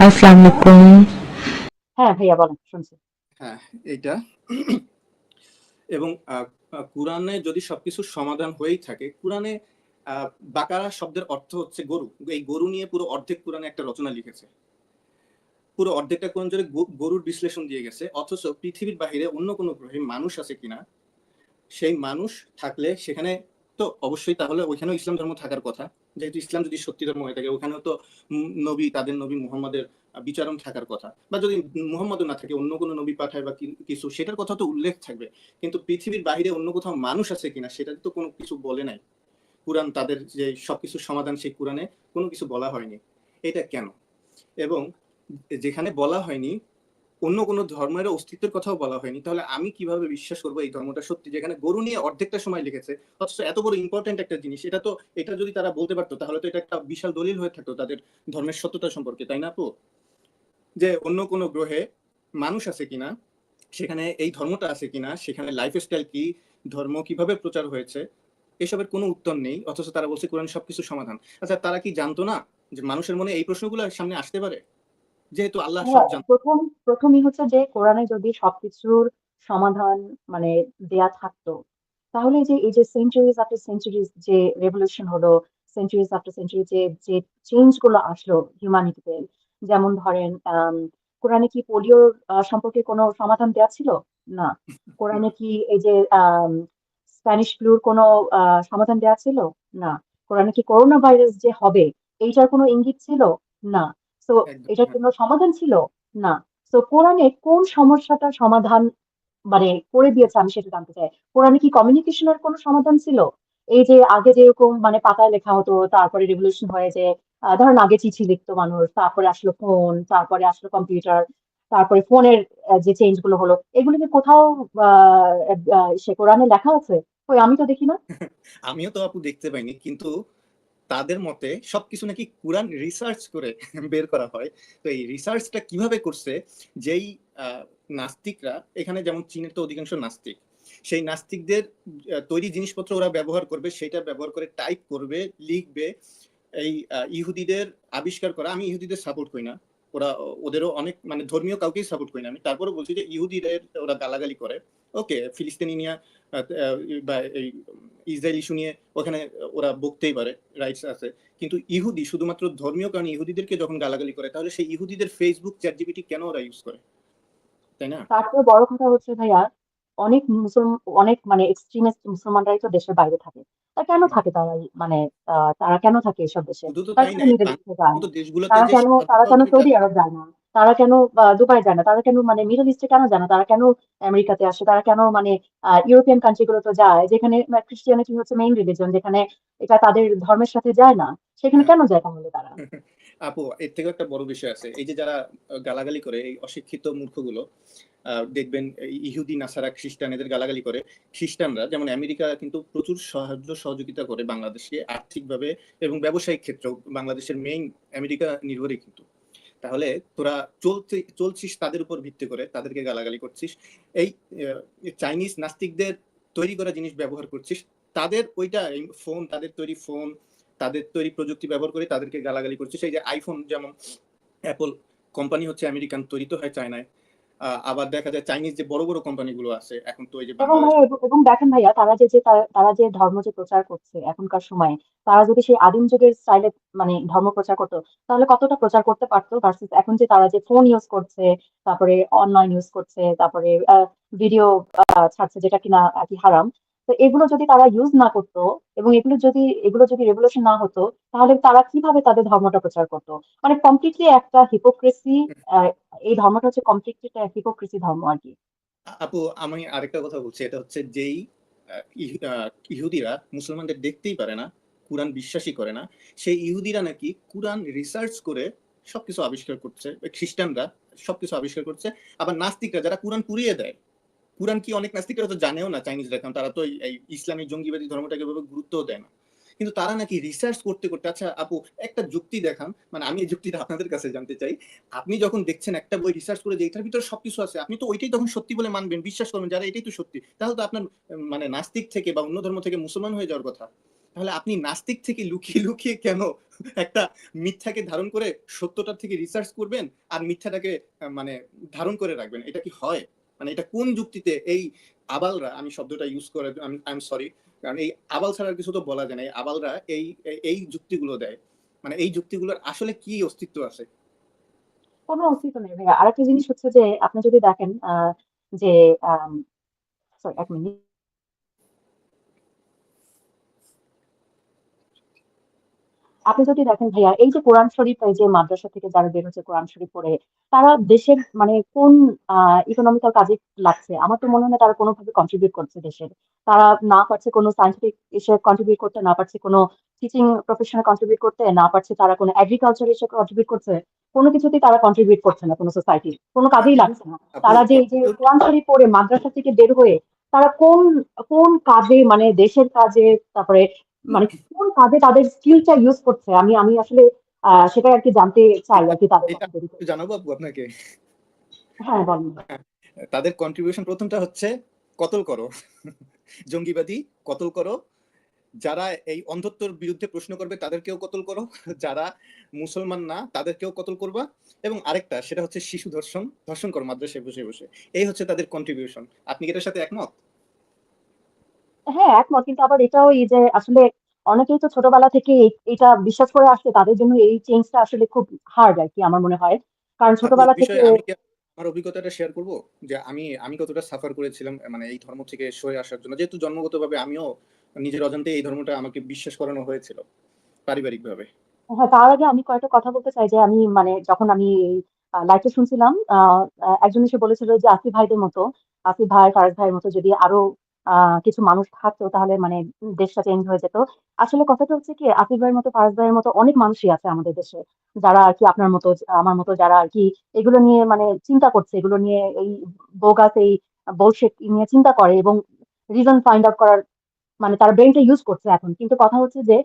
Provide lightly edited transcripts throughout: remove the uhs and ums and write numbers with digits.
আসসালামু আলাইকুম। হ্যাঁ ভাইয়া বলেন, শুনছি। হ্যাঁ, এইটা এবং কুরআনে যদি সবকিছুর সমাধান হয়েই থাকে, কুরআনে আ বাকারা শব্দের অর্থ হচ্ছে গরু। এই গরু নিয়ে পুরো অর্ধেক কুরআনে একটা রচনা লিখেছে। পুরো অর্ধেকটা কোরআন জুড়ে গরুর বিশ্লেষণ দিয়ে গেছে। অথচ পৃথিবীর বাহিরে অন্য কোনো গ্রহে মানুষ আছে কিনা, সেই মানুষ থাকলে সেখানে তো অবশ্যই তাহলে ওইখানেও ইসলাম ধর্ম থাকার কথা। যেহেতু ইসলাম যদি সত্যি ধর্ম হয়ে থাকে, ওখানেও তো নবী, তাদের নবী মুহাম্মাদের বিচারণ থাকার কথা। বা যদি মুহাম্মাদও না থাকে, অন্য কোনো নবী পাঠায় বা কিছু, সেটার কথা তো উল্লেখ থাকবে। কিন্তু পৃথিবীর বাহিরে অন্য কোথাও মানুষ আছে কিনা সেটা তো কোনো কিছু বলে নাই। কুরআন তাদের যে সবকিছুর সমাধান, সেই কুরআনে কোনো কিছু বলা হয়নি। এটা কেন? এবং যেখানে বলা হয়নি, অন্য কোনো ধর্মের অস্তিত্বের কথাও বলা হয়নি, তাহলে আমি কিভাবে বিশ্বাস করবো এই ধর্মটা সত্যি, যেখানে গরু নিয়ে অর্ধেকটা সময় লিখেছে। অথচ এত বড় ইম্পর্টেন্ট একটা জিনিস, এটা যদি তারা বলতে পারতো, তাহলে তো এটা একটা বিশাল দলিল হয়ে থাকতো তাদের ধর্মের সত্যতা সম্পর্কে, তাই না আপু? যে অন্য কোনো গ্রহে মানুষ আছে কিনা, সেখানে এই ধর্মটা আছে কিনা, সেখানে লাইফস্টাইল কি, ধর্ম কিভাবে প্রচার হয়েছে, এসবের কোনো উত্তর নেই। অথচ তারা বলছে কোরআন সবকিছু সমাধান। আচ্ছা, তারা কি জানতো না যে মানুষের মনে এই প্রশ্নগুলো সামনে আসতে পারে, যেহেতু আল্লাহ সব হ্যাঁ, জানতো? প্রথমই হচ্ছে যে কোরআনে যদি সবকিছুর সমাধান মানে দেয়া থাকতো, তাহলে এই যে সেঞ্চুরিজ আফটার সেঞ্চুরিজ যে রেভলিউশন হলো, সেঞ্চুরিজ আফটার সেঞ্চুরি যে যে চেঞ্জ গুলো আসলো হিউম্যানিটিতে, যেমন ধরেন কোরআনে কি পোলিওর সম্পর্কে কোনো সমাধান দেয়া ছিল? না। কোরআনে কি এই যে স্প্যানিশ ফ্লুর কোনো সমাধান দেয়া ছিল? না। কোরআনে কি করোনা ভাইরাস যে হবে এইটার কোনো ইঙ্গিত ছিল? না। তো একদম, এটার হ্যাঁ। কোনো সমাধান ছিল? না। তো কোরআনে কোন সমস্যাটার সমাধান মানে করে দিয়েছে আমি সেটা জানতে চাই। কোরআনে কি কমিউনিকেশনের কোনো সমাধান ছিল? এই যে আগে যেরকম মানে পাতায় লেখা হতো, তারপরে রেভলিউশন হয়ে যে ধরেন আগে চিঠি লিখতো মানুষ, তারপরে আসলো ফোন, তারপরে আসলো কম্পিউটার, তারপরে ফোনের যে চেঞ্জ গুলো হলো, এগুলো কি কোথাও সে কোরআনে লেখা আছে? ওই আমি তো দেখি না। আমিও তো আপু দেখতে পাইনি, কিন্তু তাদের মতে সবকিছু নাকি কুরআন রিসার্চ করে বের করা হয়। তো এই রিসার্চটা কিভাবে করছে? যেই নাস্তিকরা, এখানে যেমন চীনের তো অধিকাংশ নাস্তিক, সেই নাস্তিকদের তৈরি জিনিসপত্র ওরা ব্যবহার করবে, সেটা ব্যবহার করে টাইপ করবে, লিখবে। এই ইহুদিদের আবিষ্কার করা, আমি ইহুদিদের সাপোর্ট করি না, ওরা ওদেরও অনেক মানে ধর্মীয় কাউকেই সাপোর্ট করি না আমি, তারপরে বলছি যে ইহুদিদের ওরা গালাগালি করে। ওকে, ফিলিস্তিনি নিয়ে বা এই ইসরায়েল ইস্যু নিয়ে ওখানে ওরা বকতেই পারে, রাইটস আছে। কিন্তু ইহুদি শুধুমাত্র ধর্মীয় কারণে ইহুদিদেরকে যখন গালাগালি করে, তাহলে সেই ইহুদিদের ফেসবুক, চ্যাট জিপিটি কেন ওরা ইউজ করে, তাই না? তার চেয়ে বড় কথা হচ্ছে ভাইয়া, অনেক অনেক মানে এক্সট্রিমিস্ট মুসলমানরাই তো দেশের বাইরে থাকে। তা কেন থাকে তারা? মানে তারা কেন থাকে এসব দেশে? শুধু তো তারা তাই কেন নাই, মিডল ইস্টে বাংলাদেশের যায় মতো না? দেশগুলোতে তারা যে কেন তারা স্বাধীনতা কেন অধিকার। সৌদি আরব যায় না? তারা কেন দুবাই যায় না? তারা কেন মানে মিডল ইস্টে কেন যায় না? তারা কেন আমেরিকাতে আসে? তারা কেন মানে ইউরোপিয়ান কান্ট্রি গুলোতে যায়, যেখানে খ্রিস্টিয়ানিটি হচ্ছে মেইন রিলিজন, যেখানে এটা তাদের ধর্মের সাথে যায় না? সেখানে কেন যায় তাহলে তারা? আপু, এর থেকেও একটা বড় বিষয় আছে। এই যে যারা গালাগালি করে, এই অশিক্ষিত মূর্খগুলো, দেখবেন এই ইহুদি, নাসারা, খ্রিস্টান, এদের গালাগালি করে। খ্রিস্টানরা যেমন আমেরিকা কিন্তু প্রচুর সাহায্য সহযোগিতা করে বাংলাদেশকে আর্থিকভাবে এবং ব্যবসায়িক ক্ষেত্রেও। বাংলাদেশের মেইন আমেরিকা নির্ভরই কিন্তু। তাহলে তোরা চলছিস তাদের উপর ভিত্তি করে, তাদেরকে গালাগালি করছিস। এই চাইনিজ নাস্তিকদের তৈরি করা জিনিস ব্যবহার করছিস, তাদের ওইটা ফোন, তাদের তৈরি ফোন, তাদের তৈরি প্রযুক্তি ব্যবহার করে তাদেরকে গালাগালি করছিস। এই যে আইফোন, যেমন অ্যাপল কোম্পানি হচ্ছে আমেরিকান, তৈরি তো হয় চায়নায়। আবার দেখা যায় চাইনিজ যে বড় বড় কোম্পানিগুলো আছে এখন, তো এই যে এবং বাংলাদেশ। ভাইয়া এবং দেখেন ভাইয়া, তারা যে ধর্ম যে প্রচার করছে এখনকার সময়ে, তারা যদি সেই আদিম যুগের স্টাইলে মানে ধর্ম প্রচার করতো, তাহলে কতটা প্রচার করতে পারতো? ভার্সেস এখন যে তারা যে ফোন ইউজ করছে, তারপরে অনলাইন ইউজ করছে, তারপরে ভিডিও ছাড়ছে যেটা কিনা আর কি হারাম। তো এগুলো যদি তারা ইউজ না করতো, এবং এগুলো যদি রেভলিউশন না হতো, তাহলে তারা কিভাবে তাদের ধর্মটা প্রচার করতো? মানে কমপ্লিটলি একটা হিপোক্রেসি। এই ধর্মটা হচ্ছে কমপ্লিটলি একটা হিপোক্রেসি ধর্ম আর কি। আপু, আমি আরেকটা কথা বলছি, এটা হচ্ছে যেই ইহুদিরা মুসলমানদের দেখতেই পারে না, কুরআন বিশ্বাসই করে না, সেই ইহুদিরা নাকি কুরআন রিসার্চ করে সবকিছু আবিষ্কার করছে। খ্রিস্টানরা সবকিছু আবিষ্কার করছে। আবার নাস্তিকরা যারা কুরআন পুড়িয়ে দেয়, কুরআন কি অনেক নাস্তিকরা তো জানেও না, চাইনিজরা, কারণ তারা তো এই ইসলামী জঙ্গিবাদী ধর্মটাকে এভাবে গুরুত্বও দেয় না। কিন্তু তারা নাকি রিসার্চ করতে করতে, আচ্ছা আপু, একটা যুক্তি দেখান, মানে আমি এই যুক্তিটা আপনাদের কাছে জানতে চাই। আপনি যখন দেখছেন একটা বই রিসার্চ করে যে এটার ভিতরে সবকিছু আছে, আপনি তো ওইটাই তখন সত্যি বলে মানবেন, বিশ্বাস করবেন, যারা এটাই তো সত্যি, তাহলে তো আপনার মানে নাস্তিক থেকে বা অন্য ধর্ম থেকে মুসলমান হয়ে যাওয়ার কথা। তাহলে আপনি নাস্তিক থেকে লুকিয়ে লুকিয়ে কেন একটা মিথ্যাকে ধারণ করে সত্যটার থেকে রিসার্চ করবেন আর মিথ্যাটাকে মানে ধারণ করে রাখবেন? এটা কি হয়? মানে এটা কোন যুক্তিতে এই আবালরা, আমি শব্দটা ইউজ করে, আমি আই এম সরি, কারণ এই আবাল ছাড়া কিছু তো বলা যায় না, এই আবালরা এই যুক্তিগুলো দেয়, মানে এই যুক্তিগুলোর আসলে কি অস্তিত্ব আছে? কোনো অস্তিত্ব নেই ভাইয়া। আরেকটা জিনিস হচ্ছে যে আপনি যদি দেখেন যে সরি, 1 মিনিট। আপনি যদি দেখেন ভাইয়া, এই যে কোরআন শরীফ, এই যে মাদ্রাসা থেকে যারা বের হচ্ছে কোরআন শরীফ পড়ে, তারা দেশের মানে কোন ইকোনমিক্যাল কাজে লাগছে? আমার তো মনে হয় না তারা কোনোভাবে কন্ট্রিবিউট করছে দেশের। তারা না পারছে কোনো সায়েন্টিফিক এসে কন্ট্রিবিউট করতে, না পারছে কোনো টিচিং প্রফেশনে কন্ট্রিবিউট করতে, না পারছে তারা কোনো এগ্রিকালচার এসে কন্ট্রিবিউট করছে। কোনো কিছুতেই তারা কন্ট্রিবিউট করছে না, কোনো সোসাইটি কোনো কাজেই কিন্তু লাগছে না। আপু তারা যে এই যে কন্ট্রিবিউট, কোরআন শরীফ পড়ে মাদ্রাসা থেকে বের হয়ে তারা কোন কোন কাজে, মানে দেশের কাজে, তারপরে মানে কোন কাজে তাদের স্কিলটা ইউজ করছে, আমি আমি আসলে সেটা আর কি জানতে চাই এটা আর কি তাদের এটা কথা যদি। একটু জানাবো আপু আপনাকে। হ্যাঁ, বলেন। তাদের কন্ট্রিবিউশন প্রথমটা হচ্ছে কতল করো, জঙ্গিবাদী কতল করো, যারা এই অন্ধত্বর বিরুদ্ধে প্রশ্ন করবে তাদেরকেও কতল করো, যারা মুসলমান না তাদেরকেও কতল করবা, এবং আরেকটা সেটা হচ্ছে শিশু ধর্ষণ, ধর্ষণ করো মাদ্রাসায় বসে বসে। এই হচ্ছে তাদের কন্ট্রিবিউশন। আপনি কি এটার সাথে একমত? হ্যাঁ, একমত, কিন্তু আবার এটাও এই যে আসলে অনেকেই তো ছোটবেলা থেকে এটা বিশ্বাস করে আসছে, তাদের জন্য এই চেঞ্জটা আসলে খুব হার্ড আর কি, আমার মনে হয়। কারণ আপু এই ছোটবেলা থেকে। বিষয়ে আমি কি আমার অভিজ্ঞতাটা শেয়ার করব, যে আমি আমি কতটা সাফার করেছিলাম মানে এই ধর্ম থেকে সরে আসার জন্য, যেহেতু জন্মগতভাবে আমিও নিজের অজান্তে এই ধর্মটা আমাকে বিশ্বাস করানো হয়েছিল পারিবারিকভাবে। হ্যাঁ, তার আগে আমি কয়েকটা কথা বলতে চাই যে আমি মানে যখন আমি লাইভটা শুনছিলাম, একজন এসে বলেছিল যে আসিফ ভাইদের মতো, আসিফ ভাই, ফারাজ ভাইয়ের মতো যদি আরো কিছু মানুষ থাকতো তাহলে মানে দেশটা চেঞ্জ হয়ে যেত। আসলে কথাটা হচ্ছে কি, আসিফ ভাইয়ের মতো, ফারাজ ভাইয়ের মতো অনেক মানুষই আছে আমাদের দেশে, যারা আর কি আপনার মতো, আমার মতো, যারা আর কি এগুলো নিয়ে মানে চিন্তা করছে, এগুলো নিয়ে এই বোগাস, এই বুলশিট নিয়ে চিন্তা করে এবং রিজন ফাইন্ড আউট করার মানে তার ব্রেনটা ইউজ করছে এখন। কিন্তু কথা হচ্ছে যে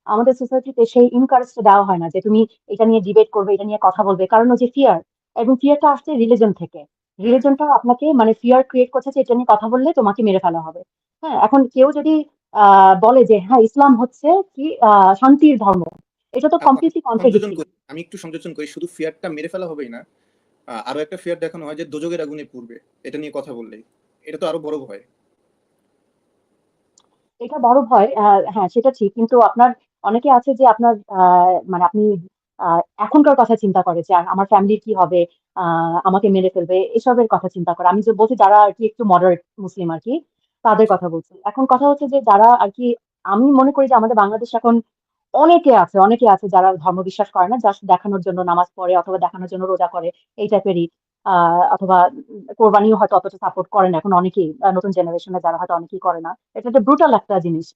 আমাদের সোসাইটিতে সেই ইনকারেজটা দেওয়া হয় না যে তুমি এটা নিয়ে ডিবেট করবে, এটা নিয়ে কথা বলবে, কারণ ওই যে ফিয়ার, এবং ফিয়ারটা আসছে রিলিজন থেকে। হ্যাঁ, রিলিজনটা আপনাকে মানে ফিয়ার ক্রিয়েট করছে যে এটা নিয়ে কথা বললে তোমাকে মেরে ফেলা হবে। হ্যাঁ, এখন কেউ যদি বলে যে হ্যাঁ ইসলাম হচ্ছে কি শান্তির ধর্ম, এটা তো আপু আমি কমপ্লিটলি সংযোজন কন্ট্রাডিক্টরি। করি, আমি একটু সংযোজন করি, শুধু ফিয়ারটা মেরে ফেলা হবেই না, আরো একটা ফিয়ার দেখানো হয় যে দোজখের আগুনে পুড়বে এটা নিয়ে কথা বললেই। এটা তো আরো বড় ভয়। এটা বড় ভয়, হ্যাঁ সেটা ঠিক, কিন্তু আপনার অনেকে আছে যে আপনার মানে আপনি এখনকার কথা চিন্তা করে যে আমার ফ্যামিলির কি হবে, আমাকে মেরে ফেলবে, এসবের কথা চিন্তা করে। আমি যে বলছি যারা আর কি একটু মডারেট মুসলিম আর কি, তাদের কথা বলছি। এখন কথা হচ্ছে যে যারা আর কি, আমি মনে করি যে আমাদের বাংলাদেশ এখন অনেকে আছে যারা ধর্ম বিশ্বাস করে না, জাস্ট দেখানোর জন্য নামাজ পড়ে অথবা দেখানোর জন্য রোজা করে, এই টাইপেরই। অথবা কোরবানিও হয়তো অতটা সাপোর্ট করে না এখন অনেকেই, নতুন জেনারেশনে যারা হয়তো অনেকেই করে না। এটা একটা ব্রুটাল একটা জিনিস।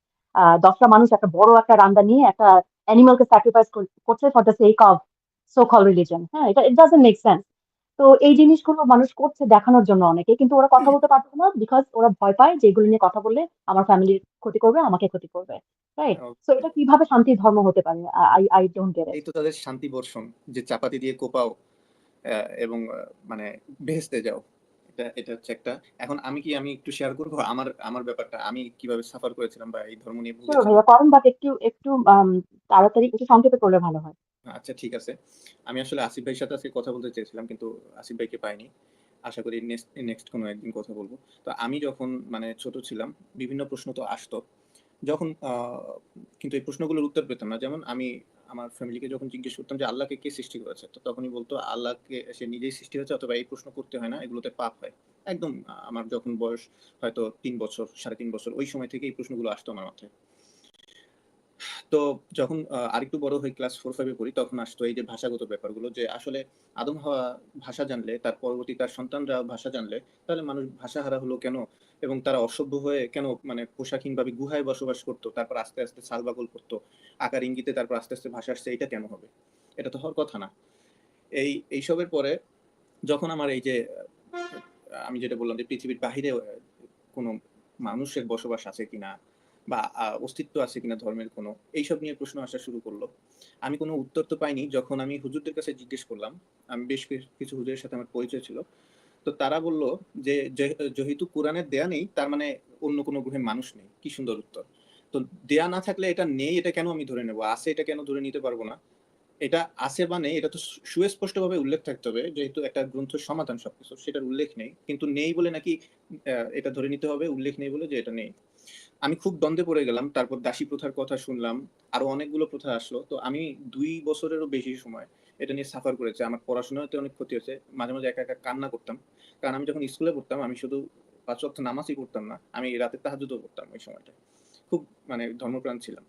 10টা মানুষ একটা বড় একটা রান্ডা নিয়ে একটা অ্যানিমালকে স্যাক্রিফাইস করছে for the sake of so call religion. হ্যাঁ, এটা ইট ডাজন্ট মেক সেন্স। তো এই জিনিসগুলো মানুষ করছে দেখানোর জন্য অনেকে, কিন্তু ওরা কথা বলতে পারছে না বিকজ ওরা ভয় পায় যে এগুলো নিয়ে কথা বললে আমার ফ্যামিলির ক্ষতি করবে, আমাকে ক্ষতি করবে। রাইট? সো এটা কিভাবে শান্তির ধর্ম হতে পারে? I I don't get it. এই তো তাদের শান্তি বর্ষণ, যে চাপাতি দিয়ে কোপাও এবং মানে ভেস্তে যাও। এটা এটা হচ্ছে একটা। এখন আমি একটু শেয়ার করবো আমার আমার ব্যাপারটা, আমি কিভাবে সাফার করেছিলাম বা এই ধর্ম নিয়ে শিওর ভুগেছিলাম। ভাইয়া, করেন, বাট একটু একটু তাড়াতাড়ি একটু সংক্ষেপে করলে ভালো হয়। আচ্ছা ঠিক আছে। আমি আসলে আসিফ ভাইয়ের সাথে আজকে কথা বলতে চেয়েছিলাম, কিন্তু আসিফ ভাইকে পাইনি। আশা করি নেক্সট নেক্সট কোনো একদিন কথা বলবো। তো আমি যখন মানে ছোট ছিলাম, বিভিন্ন প্রশ্ন তো আসতো। যখন কিন্তু এই প্রশ্নগুলোর উত্তর পেতাম না। যেমন আমি আমার ফ্যামিলিকে যখন জিজ্ঞেস করতাম যে আল্লাহকে কে সৃষ্টি করেছে? তো তখনই বলতো আল্লাহকে সে নিজেই সৃষ্টি হয়েছে, অথবা এই প্রশ্ন করতে হয় না, এগুলোতে পাপ হয়। একদম আমার যখন বয়স হয়তো ৩ বছর, ৩.৫ বছর, ওই সময় থেকে এই প্রশ্নগুলো আসতো আমার মাথায়। তো যখন আরেকটু বড় হই, ক্লাস 4-5 এ পড়ি, তখন আসতো এই যে ভাষাগত ব্যাপারগুলো, যে আসলে আদম হাওয়া ভাষা জানলে, তার পরবর্তী তার সন্তানরা ভাষা জানলে, তাহলে মানুষ ভাষাহারা হলো কেন? এবং তারা অসভ্য হয়ে কেন মানে পোশাকহীনভাবে গুহায় বসবাস করতো? তারপর আস্তে, আস্তে চালবাকল করতো। আকার ইঙ্গিতে তারপর আস্তে, আস্তে ভাষা আসছে, এটা কেন হবে? এটা তো হওয়ার কথা না। এইসবের পরে যখন আমার এই যে আমি যেটা বললাম যে পৃথিবীর বাহিরে কোনো মানুষের বসবাস আছে কিনা, বা অস্তিত্ব আছে কিনা ধর্মের কোনো, এইসব নিয়ে প্রশ্ন আসা শুরু করলো। আমি কোনো উত্তর তো পাইনি। যখন আমি হুজুরদের কাছে জিজ্ঞেস করলাম, আমি বেশ কিছু হুজুরের সাথে আমার পরিচয় ছিল। তো তারা বলল যে যেহেতু কোরআনের দেয়া নেই, তার মানে অন্য কোনো গ্রহে মানুষ নেই। কি সুন্দর উত্তর! তো দেয়া না থাকলে এটা নেই এটা কেন আমি ধরে নেব, আছে এটা কেন ধরে নিতে পারবো না? এটা আছে বা নেই এটা তো সুস্পষ্টভাবে উল্লেখ থাকতে হবে, যেহেতু একটা গ্রন্থ সমাধান সবকিছু, সেটার উল্লেখ নেই, কিন্তু নেই বলে নাকি এটা ধরে নিতে হবে উল্লেখ নেই বলে যে এটা নেই। আমি খুব দ্বন্দ্বে পড়ে গেলাম। তারপর দাসী প্রথার কথা শুনলাম, আরো অনেকগুলো প্রথা আসলো। তো আমি 2 বছরেরও বেশি সময় এটা নিয়ে সাফার করেছি। আমার পড়াশোনাতে অনেক ক্ষতি হয়েছে, মাঝে মাঝে একা একা কান্না করতাম। কারণ আমি যখন স্কুলে পড়তাম আমি শুধু 5 ওয়াক্ত নামাজই পড়তাম না, আমি রাতে তাহাজ্জুদও পড়তাম ওই সময়টা। খুব মানে ধর্মপ্রাণ ছিলাম।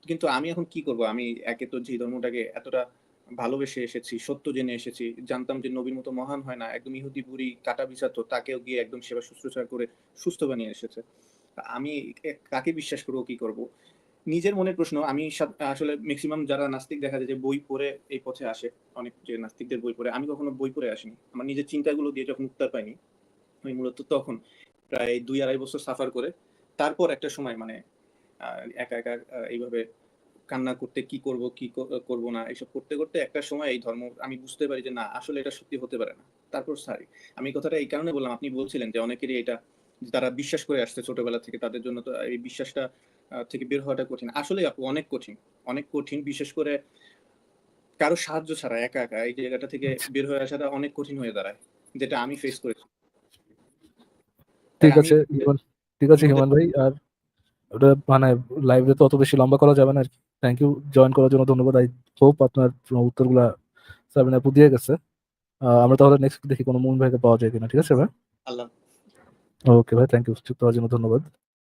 কিন্তু আমি এখন কি করব? আমি একে তো যে ধর্মটাকে এতটা ভালোবেসে এসেছি, সত্য জেনে এসেছি, জানতাম যে নবীর মতো মহান হয় না, একদম ইহুদি বুড়ি কাটা বিছাতো, তাকেও গিয়ে একদম সেবা শুশ্রূষা করে সুস্থ বানিয়ে এসেছে। আমি কাকে বিশ্বাস করবো, কি করব? নিজের মনের প্রশ্ন। আমি আসলে ম্যাক্সিমাম যারা নাস্তিক দেখা যায় যে বই পড়ে এই পথে আসে, অনেক যে নাস্তিকদের বই পড়ে, আমি কখনো বই পড়ে আসিনি। আমার নিজের চিন্তাগুলো দিয়ে যখন উত্তর পাইনি, আমি মূলত তখন প্রায় 2-2.5 বছর সাফার করে তারপর একটা সময় মানে একা একা এইভাবে কান্না করতে, কি করব কি করব না এসব করতে করতে একটা সময় এই ধর্ম আমি বুঝতে পারি যে না আসলে এটা সত্যি হতে পারে না। তারপর সারি। আমি এই কথাটা এই কারণে বললাম, আপনি বলছিলেন যে অনেকেরই এটা যারা বিশ্বাস করে আসছে ছোটবেলা থেকে, তাদের জন্য তো এই বিশ্বাসটা থেকে বের হওয়াটা কঠিন। আসলে আপু অনেক কঠিন, অনেক কঠিন। বিশেষ করে কারো সাহায্য ছাড়া একা একা এই জায়গাটা থেকে বের হয়ে আসাটা অনেক কঠিন হয়ে দাঁড়ায়, যেটা আমি ফেস করেছি। তাই ঠিক আমি আছে হিমান, ঠিক আছে অন্যদের হিমান ভাই। আর ওটা মানে লাইভে তো অত বেশি লম্বা করা যাবে না আর কি। থ্যাংক ইউ, জয়েন করার জন্য ধন্যবাদ। আই হোপ আপনার উত্তরগুলা সাবিনা আপু দিয়ে গেছে। আমরা তাহলে নেক্সট দেখি কোনো মুন ভাইকে পাওয়া যায় কিনা। ঠিক আছে ভাই? আল্লাহ ওকে ভাই, থ্যাংক ইউ, চুপ করার জন্য ধন্যবাদ।